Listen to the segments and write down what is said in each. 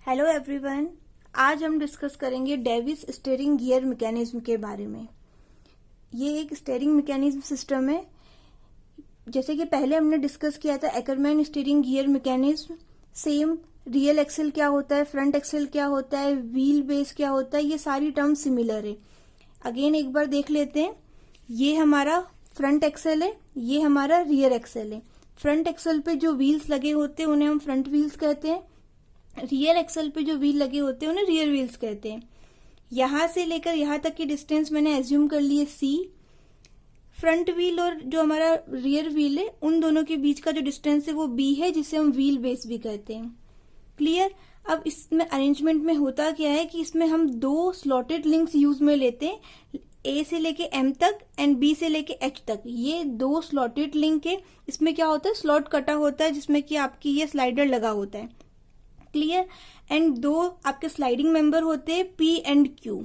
Hello everyone. आज हम discuss करेंगे डेविस स्टीयरिंग गियर मैकेनिज्म के बारे में। ये एक स्टीयरिंग मैकेनिज्म सिस्टम है। जैसे कि पहले हमने डिस्कस किया था Ackermann steering gear mechanism. Same real axle क्या होता है, फ्रंट एक्सेल क्या होता है, व्हील बेस क्या होता है, ये सारी टर्म सिमिलर है। अगेन एक बार देख लेते हैं। ये हमारा फ्रंट एक्सेल है, ये हमारा रियर एक्सेल है। फ्रंट एक्सेल पे जो व्हील्स लगे होते हैं उन्हें हम फ्रंट व्हील्स कहते हैं। रियर एक्सेल पे जो व्हील लगे होते हैं उन्हें रियर व्हील्स कहते हैं। यहां से लेकर यहां तक की डिस्टेंस मैंने एज्यूम कर ली है सी। फ्रंट व्हील और जो हमारा रियर व्हील है उन दोनों के बीच का जो डिस्टेंस है वो बी है, जिसे हम व्हील बेस भी कहते हैं। क्लियर। अब इसमें अरेंजमेंट में होता क्या है कि इसमें हम दो स्लॉटेड लिंक्स यूज में लेते हैं, ए से लेके एम तक एंड बी से लेके एच तक। ये दो स्लॉटेड लिंक है। इसमें क्या होता है, स्लॉट कटा होता है जिसमें कि आपकी ये स्लाइडर लगा होता है। क्लियर। एंड दो आपके स्लाइडिंग मेंबर होते हैं P and Q.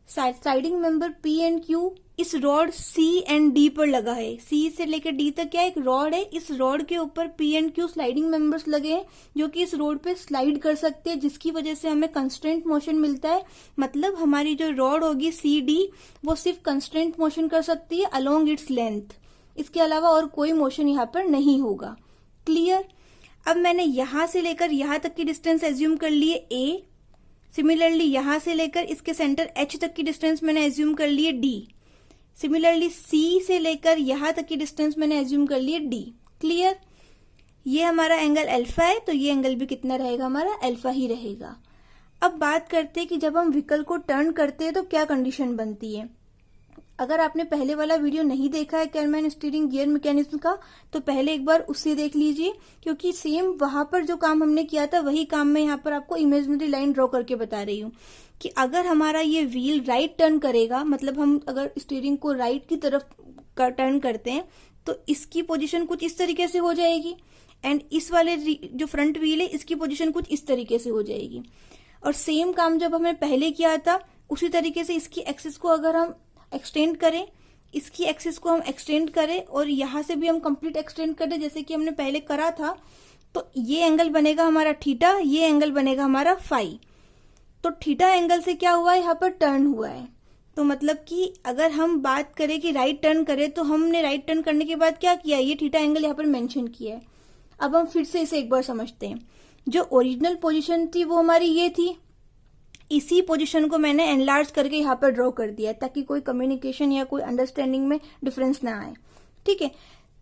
Sliding member P and Q इस रॉड सी एंड डी पर लगा है। सी से लेकर डी तक क्या एक रॉड है, इस रॉड के ऊपर P and Q sliding members लगे हैं जो कि इस रोड पे स्लाइड कर सकते हैं, जिसकी वजह से हमें कंस्टेंट मोशन मिलता है। मतलब हमारी जो रॉड होगी सी डी वो सिर्फ कंस्टेंट मोशन कर सकती है अलोंग इट्स लेंथ। इसके अलावा और कोई मोशन यहाँ पर नहीं होगा। क्लियर। अब मैंने यहां से लेकर यहां तक की डिस्टेंस एज्यूम कर ली है ए। सिमिलरली यहां से लेकर इसके सेंटर एच तक की डिस्टेंस मैंने एज्यूम कर ली है डी। सिमिलरली सी से लेकर यहां तक की डिस्टेंस मैंने एज्यूम कर ली है डी। क्लियर। ये हमारा एंगल अल्फा है, तो ये एंगल भी कितना रहेगा, हमारा अल्फा ही रहेगा। अब बात करते हैं कि जब हम व्हीकल को टर्न करते हैं तो क्या कंडीशन बनती है। अगर आपने पहले वाला वीडियो नहीं देखा है एकरमैन स्टीयरिंग गियर मैकेनिज्म का, तो पहले एक बार उससे देख लीजिए, क्योंकि सेम वहां पर जो काम हमने किया था वही काम मैं यहाँ पर आपको इमेजिनरी लाइन ड्रॉ करके बता रही हूँ कि अगर हमारा ये व्हील राइट टर्न करेगा, मतलब हम अगर स्टीयरिंग को राइट की तरफ टर्न करते हैं तो इसकी पोजीशन कुछ इस तरीके से हो जाएगी एंड इस वाले जो फ्रंट व्हील है इसकी पोजीशन कुछ इस तरीके से हो जाएगी। और सेम काम जब हमने पहले किया था उसी तरीके से इसकी एक्सिस को अगर हम एक्सटेंड करें, इसकी एक्सिस को हम एक्सटेंड करें और यहां से भी हम कंप्लीट एक्सटेंड करें जैसे कि हमने पहले करा था, तो ये एंगल बनेगा हमारा थीटा, ये एंगल बनेगा हमारा फाई। तो थीटा एंगल से क्या हुआ है, यहाँ पर टर्न हुआ है। तो मतलब कि अगर हम बात करें कि राइट टर्न करें तो हमने राइट टर्न करने के बाद क्या किया, ये थीटा एंगल यहाँ पर मेंशन किया है। अब हम फिर से इसे एक बार समझते हैं। जो ओरिजिनल पोजिशन थी वो हमारी ये थी, इसी पोजीशन को मैंने एनलार्ज करके यहाँ पर ड्रॉ कर दिया है ताकि कोई कम्युनिकेशन या कोई अंडरस्टैंडिंग में डिफरेंस ना आए। ठीक है,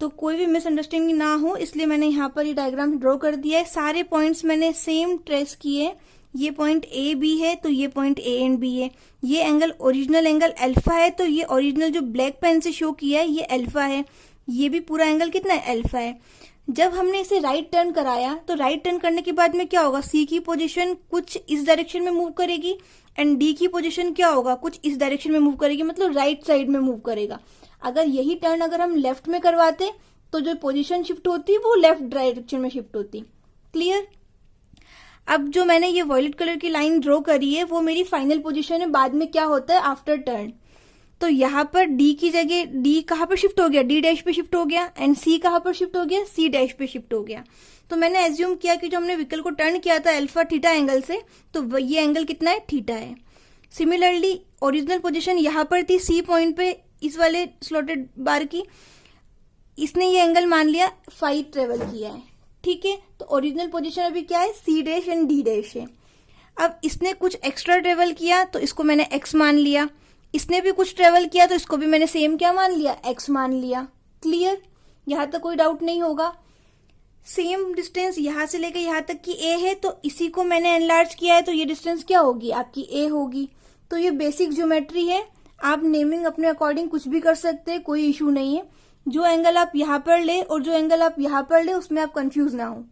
तो कोई भी मिसअंडरस्टैंडिंग ना हो इसलिए मैंने यहाँ पर ये डायग्राम ड्रॉ कर दिया है। सारे पॉइंट्स मैंने सेम ट्रेस किए। ये पॉइंट ए बी है तो ये पॉइंट ए एंड बी है। ये एंगल ओरिजिनल एंगल अल्फा है, तो ये ओरिजिनल जो ब्लैक पेन से शो किया है ये अल्फा है। ये भी पूरा एंगल कितना है, अल्फा है। जब हमने इसे राइट टर्न कराया तो राइट टर्न करने के बाद में क्या होगा, सी की पोजीशन कुछ इस डायरेक्शन में मूव करेगी एंड डी की पोजीशन क्या होगा, कुछ इस डायरेक्शन में मूव करेगी, मतलब राइट साइड में मूव करेगा। अगर यही टर्न अगर हम लेफ्ट में करवाते तो जो पोजीशन शिफ्ट होती वो लेफ्ट डायरेक्शन में शिफ्ट होती। क्लियर। अब जो मैंने ये वॉयलेट कलर की लाइन ड्रॉ करी है वो मेरी फाइनल पोजीशन है, बाद में क्या होता है आफ्टर टर्न। तो यहाँ पर डी की जगह डी कहाँ पर शिफ्ट हो गया, डी डैश पे शिफ्ट हो गया एंड सी कहाँ पर शिफ्ट हो गया, सी डैश पे शिफ्ट हो गया। तो मैंने एज्यूम किया कि जो हमने व्हीकल को टर्न किया था अल्फा थीटा एंगल से, तो ये एंगल कितना है, थीटा है। सिमिलरली ओरिजिनल पोजीशन यहाँ पर थी सी पॉइंट पे इस वाले स्लॉटेड बार की, इसने ये एंगल मान लिया फाई ट्रेवल किया है। ठीक है, तो ओरिजिनल पोजीशन अभी क्या है, C dash and D dash है। अब इसने कुछ एक्स्ट्रा ट्रेवल किया तो इसको मैंने एक्स मान लिया, इसने भी कुछ ट्रेवल किया तो इसको भी मैंने सेम क्या मान लिया, एक्स मान लिया। क्लियर। यहां तक कोई डाउट नहीं होगा। सेम डिस्टेंस यहां से लेकर यहां तक की ए है तो इसी को मैंने एनलार्ज किया है, तो ये डिस्टेंस क्या होगी, आपकी ए होगी। तो ये बेसिक ज्योमेट्री है, आप नेमिंग अपने अकॉर्डिंग कुछ भी कर सकते हैं, कोई इशू नहीं है। जो एंगल आप यहां पर ले और जो एंगल आप यहां पर ले उसमें आप कंफ्यूज ना हो।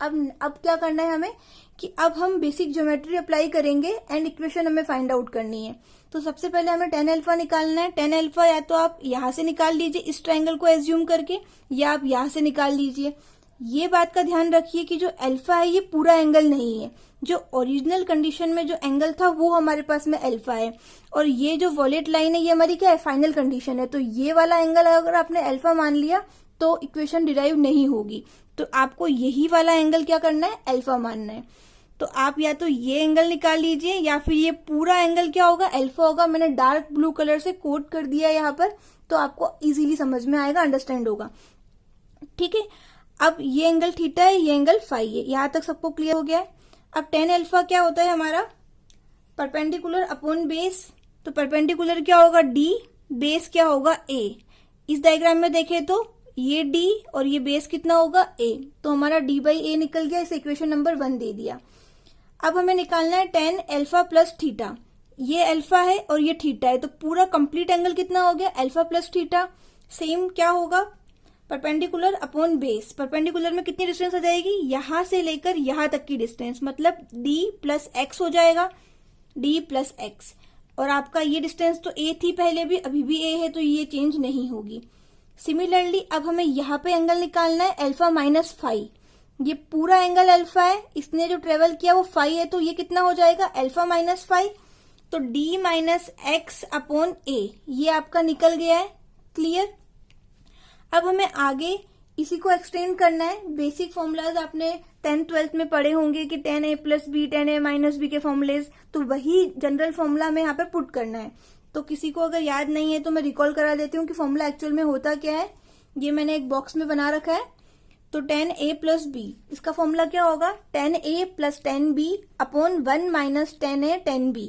अब क्या करना है हमें कि अब हम बेसिक ज्योमेट्री अप्लाई करेंगे एंड इक्वेशन हमें फाइंड आउट करनी है। तो सबसे पहले हमें टेन अल्फा निकालना है। टेन अल्फा या तो आप यहां से निकाल लीजिए इस ट्रायंगल को एज्यूम करके, या आप यहां से निकाल लीजिए। ये बात का ध्यान रखिए कि जो अल्फा है ये पूरा एंगल नहीं है, जो ओरिजिनल कंडीशन में जो एंगल था वो हमारे पास में अल्फा है, और ये जो वॉलेट लाइन है ये हमारी क्या है, फाइनल कंडीशन है। तो ये वाला एंगल अगर आपने अल्फा मान लिया तो इक्वेशन डिराइव नहीं होगी। तो आपको यही वाला एंगल क्या करना है, अल्फा मानना है। तो आप या तो ये एंगल निकाल लीजिए या फिर ये पूरा एंगल क्या होगा, अल्फा होगा। मैंने डार्क ब्लू कलर से कोट कर दिया यहाँ पर, तो आपको इजीली समझ में आएगा, अंडरस्टैंड होगा। ठीक है, अब ये एंगल थीटा है, ये एंगल फाई है। यहां तक सबको क्लियर हो गया है। अब टेन अल्फा क्या होता है हमारा, परपेंडिकुलर अपॉन बेस। तो परपेंडिकुलर क्या होगा, डी, बेस क्या होगा, ए। इस डायग्राम में देखें तो ये डी और ये बेस कितना होगा, ए। तो हमारा डी बाई ए निकल गया, इसे इक्वेशन नंबर 1 दे दिया। अब हमें निकालना है टेन अल्फा प्लस थीटा। ये अल्फा है और ये थीटा है, तो पूरा कंप्लीट एंगल कितना हो गया, अल्फा प्लस थीटा। सेम क्या होगा, परपेंडिकुलर अपॉन बेस। परपेंडिकुलर में कितनी डिस्टेंस आ जाएगी, यहां से लेकर यहां तक की डिस्टेंस, मतलब d प्लस एक्स हो जाएगा, d प्लस एक्स। और आपका ये डिस्टेंस तो a थी पहले भी, अभी भी a है, तो ये चेंज नहीं होगी। सिमिलरली अब हमें यहाँ पे एंगल निकालना है अल्फा माइनस फाई। ये पूरा एंगल अल्फा है, इसने जो ट्रेवल किया वो फाई है, तो ये कितना हो जाएगा, अल्फा माइनस फाई। तो d minus x upon a, ये आपका निकल गया है। क्लियर। अब हमें आगे इसी को एक्सटेंड करना है। बेसिक फॉर्मूलाज आपने 10th-12th में पढ़े होंगे कि 10a plus B 10a minus B के फॉर्मूलेज, तो वही जनरल फॉर्मूला हमें यहाँ पे पुट करना है। तो किसी को अगर याद नहीं है तो मैं रिकॉल करा देती हूँ कि फॉर्मूला एक्चुअल में होता क्या है। ये मैंने एक बॉक्स में बना रखा है। तो 10a प्लस बी, इसका फॉर्मूला क्या होगा, 10a plus 10b upon 1 minus 10a 10b।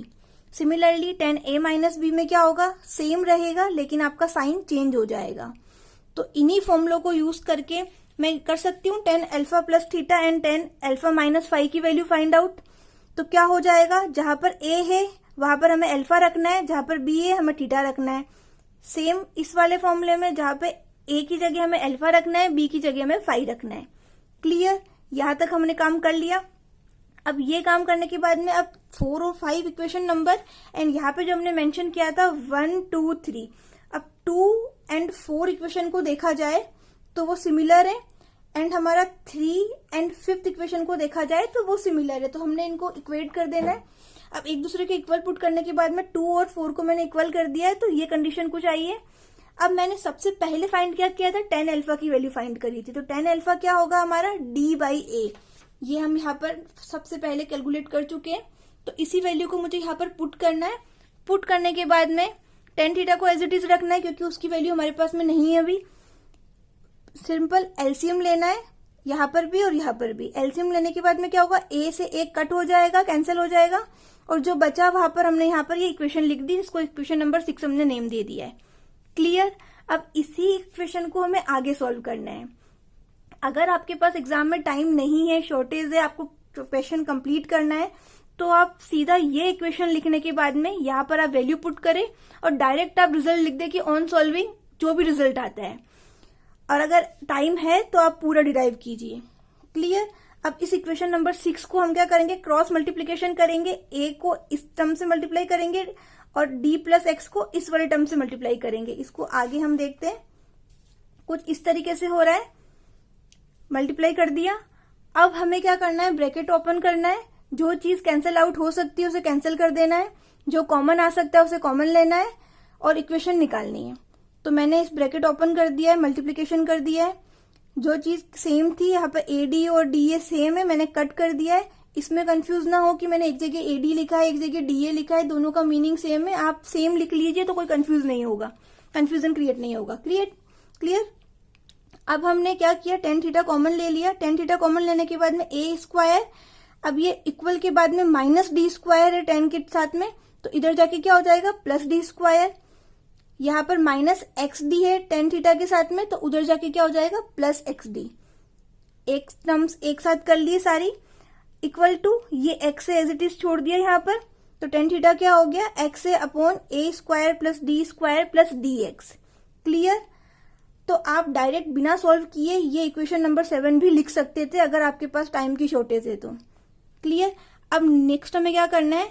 Similarly 10a minus B में क्या होगा, सेम रहेगा, लेकिन आपका साइन चेंज हो जाएगा। तो इन्हीं फॉर्मूलों को यूज करके मैं कर सकती हूँ 10 alpha plus theta and 10 alpha minus phi की वैल्यू फाइंड आउट। तो क्या हो जाएगा, जहां पर a है वहां पर हमें अल्फा रखना है, जहां पर b है हमें थीटा रखना है। सेम इस वाले फॉर्मूले में जहां पे a की जगह हमें अल्फा रखना है, b की जगह हमें फाई रखना है। क्लियर, यहां तक हमने काम कर लिया। अब ये काम करने के बाद में अब 4 और 5 इक्वेशन नंबर, एंड यहाँ पे जो हमने मेंशन किया था 1 2 3, अब 2 एंड 4 इक्वेशन को देखा जाए तो वो सिमिलर है, एंड हमारा 3 एंड 5th इक्वेशन को देखा जाए तो वो सिमिलर है। तो हमने इनको इक्वेट कर देना है। अब एक दूसरे के इक्वल पुट करने के बाद में 2 और 4 को मैंने इक्वल कर दिया है, तो ये कंडीशन कुछ आई है। अब मैंने सबसे पहले फाइंड क्या किया था, 10 अल्फा की वैल्यू फाइंड करी थी। तो 10 अल्फा क्या होगा हमारा, d बाई ए। ये हम यहाँ पर सबसे पहले कैलकुलेट कर चुके हैं। तो इसी वैल्यू को मुझे यहाँ पर पुट करना है। पुट करने के बाद में टेन थीटा को एज इट इज रखना है, क्योंकि उसकी वैल्यू हमारे पास में नहीं है अभी। सिंपल एलसीएम लेना है, यहाँ पर भी और यहाँ पर भी। एलसीएम लेने के बाद में क्या होगा, ए से एक कट हो जाएगा, कैंसिल हो जाएगा, और जो बचा वहां पर हमने यहाँ पर ये इक्वेशन लिख दी, जिसको इक्वेशन नंबर 6 हमने नेम दे दिया है। क्लियर। अब इसी इक्वेशन को हमें आगे सॉल्व करना है। अगर आपके पास एग्जाम में टाइम नहीं है, शॉर्टेज है, आपको क्वेश्चन कंप्लीट करना है, तो आप सीधा ये इक्वेशन लिखने के बाद में यहाँ पर आप वैल्यू पुट करें और डायरेक्ट आप रिजल्ट लिख दें कि ऑन सॉल्विंग जो भी रिजल्ट आता है। और अगर टाइम है तो आप पूरा डिराइव कीजिए। क्लियर। अब इस इक्वेशन नंबर 6 को हम क्या करेंगे, क्रॉस मल्टीप्लीकेशन करेंगे। a को इस टर्म से मल्टीप्लाई करेंगे और d प्लस एक्स को इस वाले टर्म से मल्टीप्लाई करेंगे। इसको आगे हम देखते हैं, कुछ इस तरीके से हो रहा है। मल्टीप्लाई कर दिया। अब हमें क्या करना है, ब्रैकेट ओपन करना है। जो चीज कैंसिल आउट हो सकती है उसे कैंसिल कर देना है, जो कॉमन आ सकता है उसे कॉमन लेना है और इक्वेशन निकालनी है। तो मैंने इस ब्रैकेट ओपन कर दिया है, मल्टीप्लीकेशन कर दिया है। जो चीज सेम थी, यहाँ पे AD और DA सेम है, मैंने कट कर दिया है। इसमें कंफ्यूज ना हो कि मैंने एक जगह AD लिखा है, एक जगह DA लिखा है, दोनों का मीनिंग सेम है। आप सेम लिख लीजिए तो कोई कंफ्यूज नहीं होगा, कंफ्यूजन क्रिएट नहीं होगा। क्लियर। अब हमने क्या किया, टेन थीटा कॉमन ले लिया। टेन थीटा कॉमन लेने के बाद में a स्क्वायर, अब ये इक्वल के बाद में माइनस डी स्क्वायर है 10 के साथ में, तो इधर जाके क्या हो जाएगा, प्लस डी स्क्वायर। यहाँ पर माइनस एक्स डी है टेन थीटा के साथ में, तो उधर जाके क्या हो जाएगा, प्लस एक्स डी। एक टर्म्स एक साथ कर लिए सारी, इक्वल टू ये एक्स एज इट इज छोड़ दिया यहाँ पर। तो टेन थीटा क्या हो गया, X A upon A square plus D square plus D X. Clear. तो आप डायरेक्ट बिना सॉल्व किए ये इक्वेशन नंबर 7 भी लिख सकते थे अगर आपके पास टाइम की शॉर्टेज है तो। क्लियर। अब नेक्स्ट हमें क्या करना है,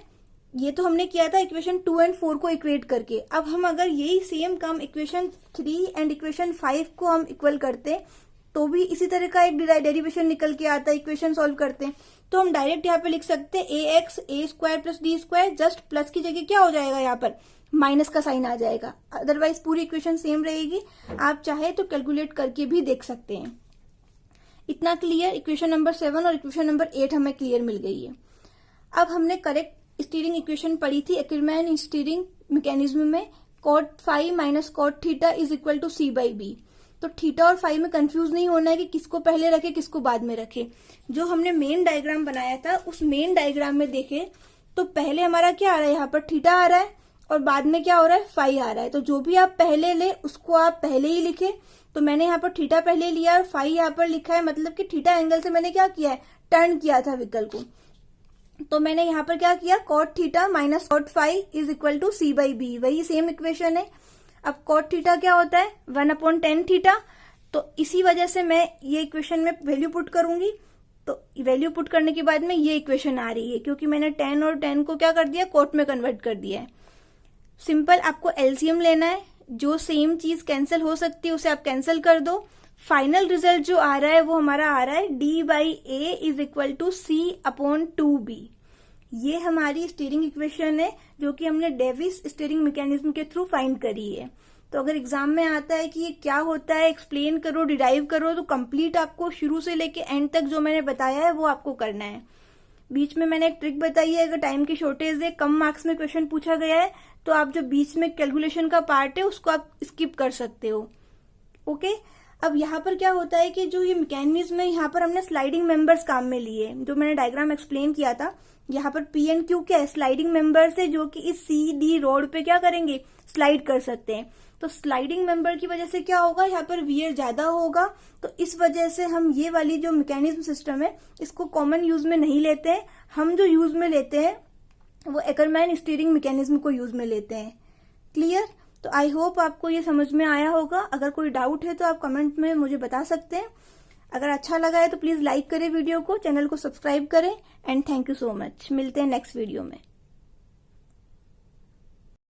ये तो हमने किया था इक्वेशन 2 एंड 4 को इक्वेट करके। अब हम अगर यही सेम काम इक्वेशन 3 एंड इक्वेशन 5 को हम इक्वल करते तो भी इसी तरह का एक डेरिवेशन निकल के आता है, इक्वेशन सॉल्व करते हैं। तो हम डायरेक्ट यहाँ पे लिख सकते हैं A X A square plus D square, just plus की जगह क्या हो जाएगा, यहाँ पर माइनस का साइन आ जाएगा। अदरवाइज पूरी इक्वेशन सेम रहेगी। आप चाहे तो कैलकुलेट करके भी देख सकते हैं। इतना क्लियर। इक्वेशन नंबर 7 और इक्वेशन नंबर 8 हमें क्लियर मिल गई है। अब हमने करेक्ट स्टीयरिंग इक्वेशन पढ़ी थी एक्करमैन स्टीयरिंग मैकेनिज्म में, cot phi minus cot theta is equal to C by B. तो थीटा और फाई में कंफ्यूज नहीं होना है कि किसको पहले रखे किसको बाद में रखे। जो हमने मेन डायग्राम बनाया था उस मेन डायग्राम में देखे तो पहले हमारा क्या आ रहा है, यहाँ पर थीटा आ रहा है और बाद में क्या हो रहा है, फाई आ रहा है। तो जो भी आप पहले ले उसको आप पहले ही लिखे। तो मैंने यहाँ पर थीटा पहले लिया और फाई यहाँ पर लिखा है, मतलब कि थीटा एंगल से मैंने क्या किया है, टर्न किया था व्हीकल को। तो मैंने यहाँ पर क्या किया, cot theta minus cot phi is equal to C by B, वही सेम इक्वेशन है। अब cot थीटा क्या होता है, 1/tan थीटा। तो इसी वजह से मैं ये इक्वेशन में वैल्यू पुट करूंगी। तो वैल्यू पुट करने के बाद में ये इक्वेशन आ रही है, क्योंकि मैंने tan और tan को क्या कर दिया, cot में कन्वर्ट कर दिया है। सिंपल आपको एलसीएम लेना है, जो सेम चीज कैंसिल हो सकती है उसे आप कैंसिल कर दो। फाइनल रिजल्ट जो आ रहा है वो हमारा आ रहा है d by A is equal to C/2b। ये हमारी स्टीयरिंग इक्वेशन है जो कि हमने डेविस स्टीयरिंग मैकेनिज्म के थ्रू फाइंड करी है। तो अगर एग्जाम में आता है कि ये क्या होता है, एक्सप्लेन करो, डिराइव करो, तो कंप्लीट आपको शुरू से लेके एंड तक जो मैंने बताया है वो आपको करना है। बीच में मैंने एक ट्रिक बताई है, अगर टाइम की शॉर्टेज है, कम मार्क्स में क्वेश्चन पूछा गया है, तो आप जो बीच में कैलकुलेशन का पार्ट है उसको आप स्किप कर सकते हो। ओके, अब यहाँ पर क्या होता है कि जो ये मैकेनिज्म है, यहाँ पर हमने स्लाइडिंग मेंबर्स काम में लिए, जो मैंने डायग्राम एक्सप्लेन किया था। यहाँ पर पी एंड क्यू क्या है, स्लाइडिंग मेंबर्स है, जो कि इस सी डी रोड पे क्या करेंगे, स्लाइड कर सकते हैं। तो स्लाइडिंग मेंबर की वजह से क्या होगा, यहाँ पर वियर ज्यादा होगा। तो इस वजह से हम ये वाली जो मैकेनिज्म सिस्टम है इसको कॉमन यूज में नहीं लेते हैं। हम जो यूज में लेते हैं वो एक्करमैन स्टीयरिंग मैकेनिज्म को यूज में लेते हैं। क्लियर? तो आई होप आपको ये समझ में आया होगा। अगर कोई डाउट है तो आप कमेंट में मुझे बता सकते हैं। अगर अच्छा लगा है तो प्लीज लाइक करें वीडियो को, चैनल को सब्सक्राइब करें and thank you so much. मिलते हैं नेक्स्ट वीडियो में।